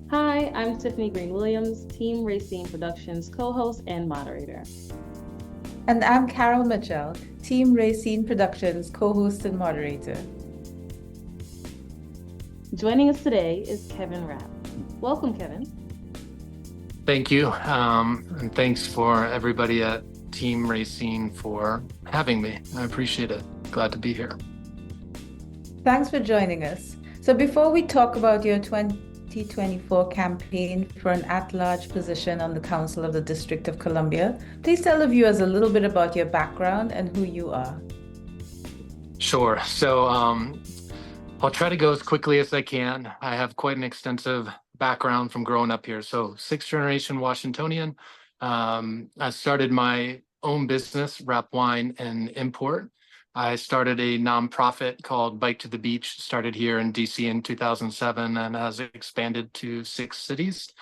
Hi, I'm Tiffany Green-Williams, Team Rayceen Productions co-host and moderator. And I'm Carol Mitchell, Team Rayceen Productions co-host and moderator. Joining us today is Kevin Rapp. Welcome, Kevin. Thank you. And thanks for everybody at Team Rayceen for having me. I appreciate it. Glad to be here. Thanks for joining us. So before we talk about your 2024 campaign for an at-large position on the Council of the District of Columbia, please tell the viewers a little bit about your background and who you are. Sure. So I'll try to go as quickly as I can. I have quite an extensive background from growing up here. So sixth generation Washingtonian. I started my own business, Rapp Wine and Import. I started a nonprofit called Bike to the Beach, started here in DC in 2007 and has expanded to 6 cities.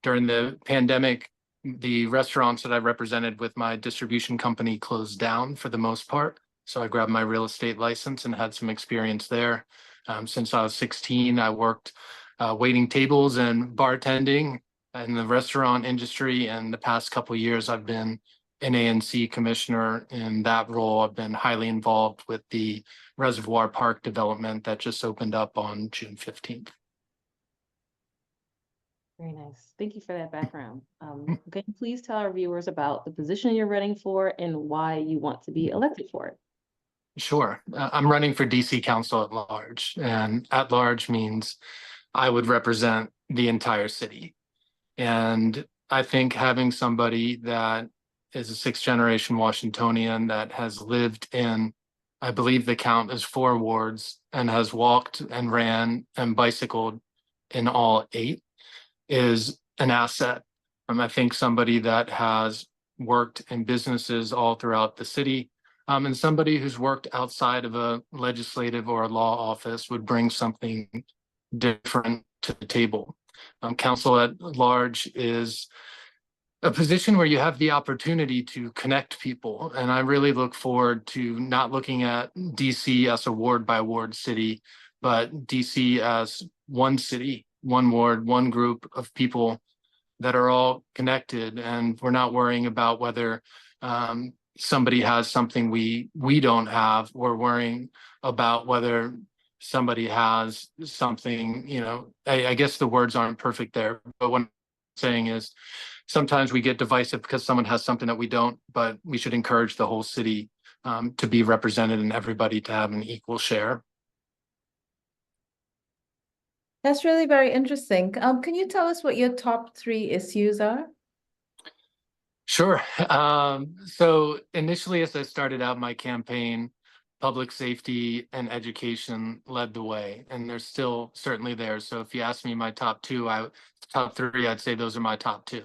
During the pandemic, the restaurants that I represented with my distribution company closed down for the most part. So I grabbed my real estate license and had some experience there. Since I was 16, I worked waiting tables and bartending in the restaurant industry. And the past couple of years, I've been an ANC commissioner. In that role, I've been highly involved with the Reservoir Park development that just opened up on June 15th. Very nice. Thank you for that background. Can you please tell our viewers about the position you're running for and why you want to be elected for it? Sure. I'm running for DC Council at Large, and at large means I would represent the entire city. And I think having somebody that is a sixth generation Washingtonian that has lived in, I believe the count is 4 wards, and has walked and ran and bicycled in all 8 is an asset. I think somebody that has worked in businesses all throughout the city, and somebody who's worked outside of a legislative or a law office would bring something different to the table. Council at Large is a position where you have the opportunity to connect people. And I really look forward to not looking at DC as a ward by ward city, but DC as one city, one ward, one group of people that are all connected. And we're not worrying about whether somebody has something we don't have. We're worrying about whether somebody has something, I guess the words aren't perfect there, but what I'm saying is sometimes we get divisive because someone has something that we don't, but we should encourage the whole city to be represented and everybody to have an equal share. That's really very interesting. Can you tell us what your top 3 issues are? Sure. So initially, as I started out my campaign, public safety and education led the way, and they're still certainly there. So if you ask me my top 3, I'd say those are my top 2.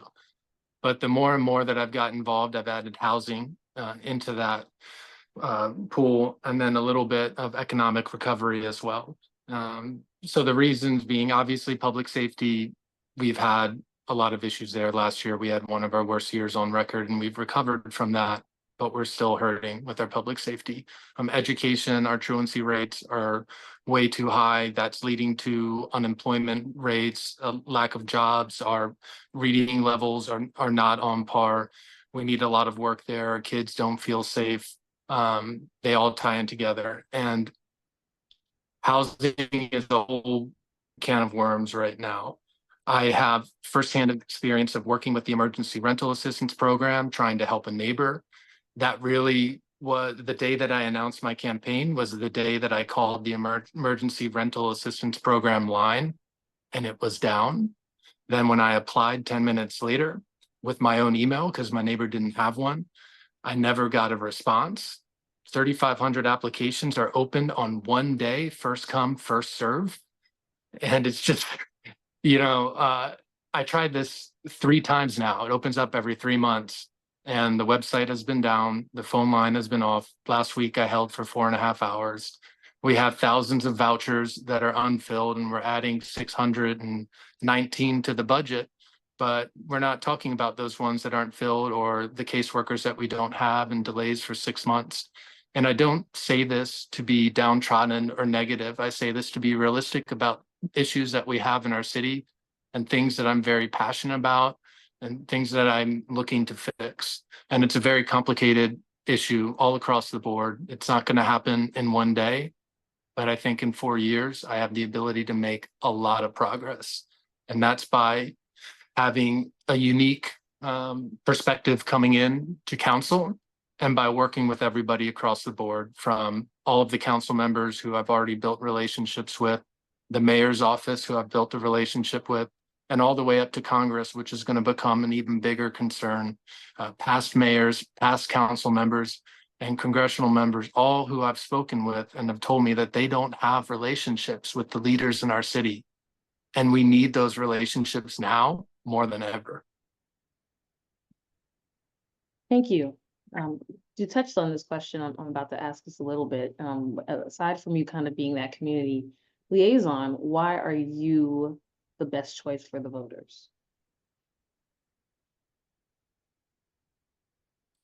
But the more and more that I've got involved, I've added housing into that pool, and then a little bit of economic recovery as well. So the reasons being, obviously, public safety, we've had a lot of issues there. Last year, we had one of our worst years on record, and we've recovered from that, but we're still hurting with our public safety. Education, our truancy rates are way too high. That's leading to unemployment rates, a lack of jobs. Our reading levels are not on par. We need a lot of work there. Our kids don't feel safe. They all tie in together. And housing is a whole can of worms right now. I have firsthand experience of working with the emergency rental assistance program, trying to help a neighbor. That really was the day that I announced my campaign, was the day that I called the emergency rental assistance program line, and it was down. Then when I applied 10 minutes later with my own email, because my neighbor didn't have one, I never got a response. 3,500 applications are opened on one day, first come, first serve. And it's just, I tried this 3 times now. It opens up every 3 months, and the website has been down. The phone line has been off. Last week, I held for 4.5 hours. We have thousands of vouchers that are unfilled, and we're adding 619 to the budget. But we're not talking about those ones that aren't filled, or the caseworkers that we don't have, and delays for 6 months. And I don't say this to be downtrodden or negative. I say this to be realistic about issues that we have in our city and things that I'm very passionate about and things that I'm looking to fix. And it's a very complicated issue all across the board. It's not going to happen in one day, but I think in 4 years, I have the ability to make a lot of progress. And that's by having a unique perspective coming in to council, and by working with everybody across the board, from all of the council members who I've already built relationships with, the mayor's office who I've built a relationship with, and all the way up to Congress, which is going to become an even bigger concern. Past mayors, past council members, and congressional members, all who I've spoken with and have told me that they don't have relationships with the leaders in our city. And we need those relationships now more than ever. Thank you. You touched on this question I'm about to ask us a little bit. Aside from you kind of being that community liaison, why are you the best choice for the voters?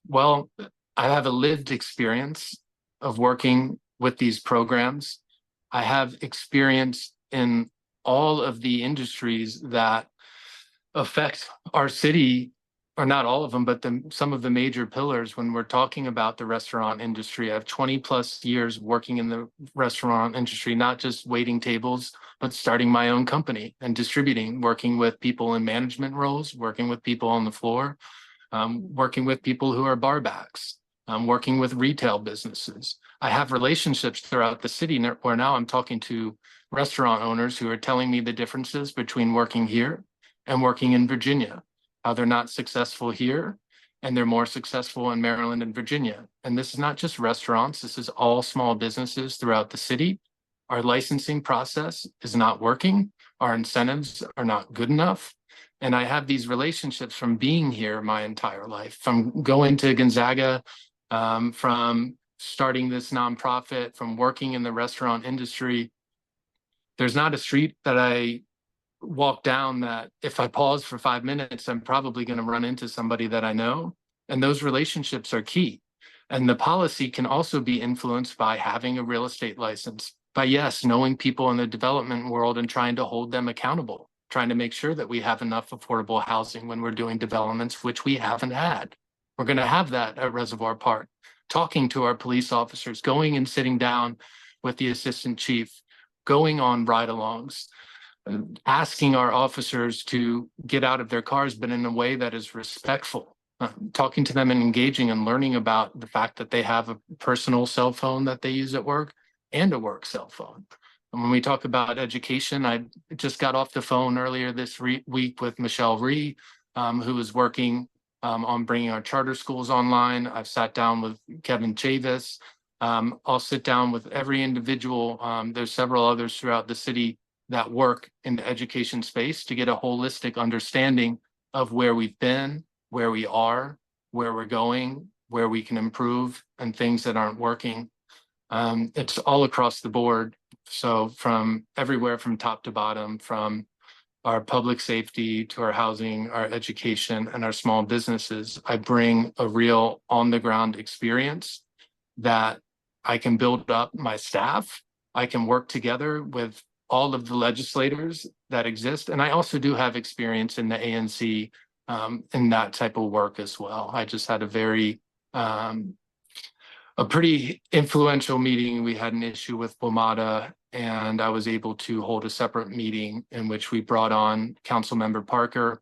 Well, I have a lived experience of working with these programs. I have experience in all of the industries that affect our city, or not all of them, but some of the major pillars. When we're talking about the restaurant industry, I have 20 plus years working in the restaurant industry, not just waiting tables, but starting my own company and distributing, working with people in management roles, working with people on the floor, working with people who are bar backs, working with retail businesses. I have relationships throughout the city where now I'm talking to restaurant owners who are telling me the differences between working here and working in Virginia, how they're not successful here and they're more successful in Maryland and Virginia. And this is not just restaurants, this is all small businesses throughout the city. Our licensing process is not working. Our incentives are not good enough. And I have these relationships from being here my entire life, from going to Gonzaga, from starting this nonprofit, from working in the restaurant industry. There's not a street that I walk down that if I pause for 5 minutes, I'm probably going to run into somebody that I know. And those relationships are key. And the policy can also be influenced by having a real estate license, by, yes, knowing people in the development world and trying to hold them accountable, trying to make sure that we have enough affordable housing when we're doing developments, which we haven't had. We're going to have that at Reservoir Park. Talking to our police officers, going and sitting down with the assistant chief, going on ride-alongs, asking our officers to get out of their cars, but in a way that is respectful, talking to them and engaging and learning about the fact that they have a personal cell phone that they use at work and a work cell phone. And when we talk about education, I just got off the phone earlier this week with Michelle Rhee, who is working on bringing our charter schools online. I've sat down with Kevin Chavis. I'll sit down with every individual. There's several others throughout the city that work in the education space to get a holistic understanding of where we've been, where we are, where we're going, where we can improve, and things that aren't working. It's all across the board. So from everywhere, from top to bottom, from our public safety to our housing, our education, and our small businesses, I bring a real on-the-ground experience that I can build up my staff. I can work together with all of the legislators that exist. And I also do have experience in the ANC in that type of work as well. I just had a pretty influential meeting. We had an issue with WMATA, and I was able to hold a separate meeting in which we brought on Councilmember Parker.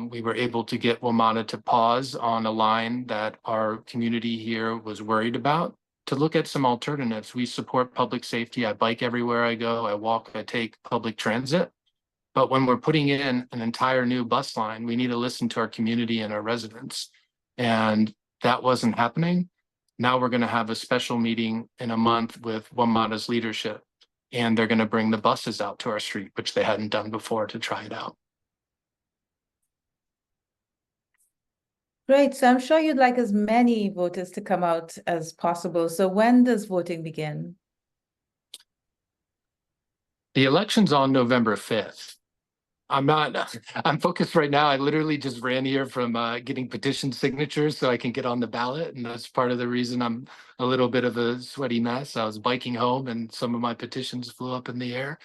We were able to get WMATA to pause on a line that our community here was worried about, to look at some alternatives. We support public safety. I bike everywhere I go. I walk, I take public transit. But when we're putting in an entire new bus line, we need to listen to our community and our residents. And that wasn't happening. Now we're going to have a special meeting in a month with WMATA's leadership, and they're going to bring the buses out to our street, which they hadn't done before, to try it out. Great. So I'm sure you'd like as many voters to come out as possible. So when does voting begin? The election's on November 5th. I'm focused right now. I literally just ran here from getting petition signatures so I can get on the ballot. And that's part of the reason I'm a little bit of a sweaty mess. I was biking home and some of my petitions flew up in the air.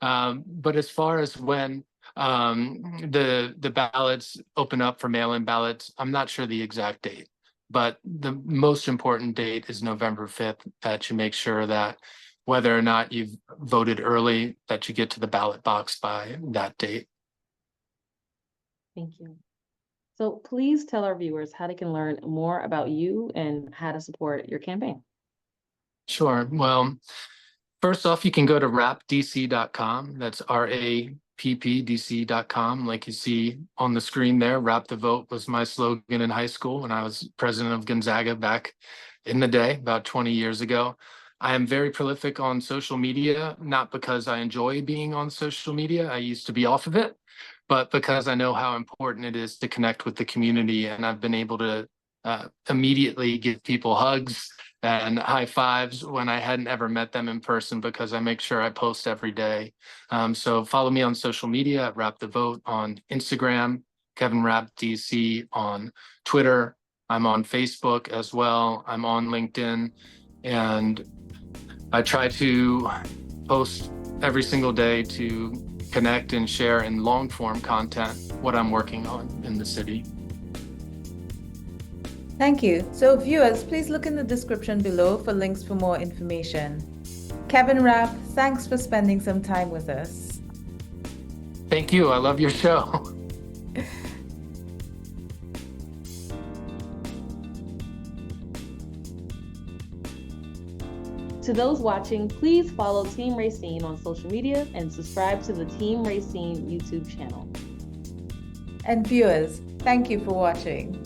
But as far as when The ballots open up for mail-in ballots. I'm not sure the exact date, but the most important date is November 5th, that you make sure that whether or not you've voted early, that you get to the ballot box by that date. Thank you. So please tell our viewers how they can learn more about you and how to support your campaign. Sure. Well, first off, you can go to rappdc.com. That's RAPPDC.com. Like you see on the screen there, Rap the Vote was my slogan in high school when I was president of Gonzaga back in the day, about 20 years ago. I am very prolific on social media, not because I enjoy being on social media. I used to be off of it, but because I know how important it is to connect with the community. And I've been able to immediately give people hugs and high fives when I hadn't ever met them in person, because I make sure I post every day. So follow me on social media at Rap the Vote on Instagram, Kevin Rapp DC on Twitter. I'm on Facebook as well. I'm on LinkedIn, and I try to post every single day to connect and share in long form content what I'm working on in the city. Thank you. So viewers, please look in the description below for links for more information. Kevin Rapp, thanks for spending some time with us. Thank you. I love your show. To those watching, please follow Team Rayceen on social media and subscribe to the Team Rayceen YouTube channel. And viewers, thank you for watching.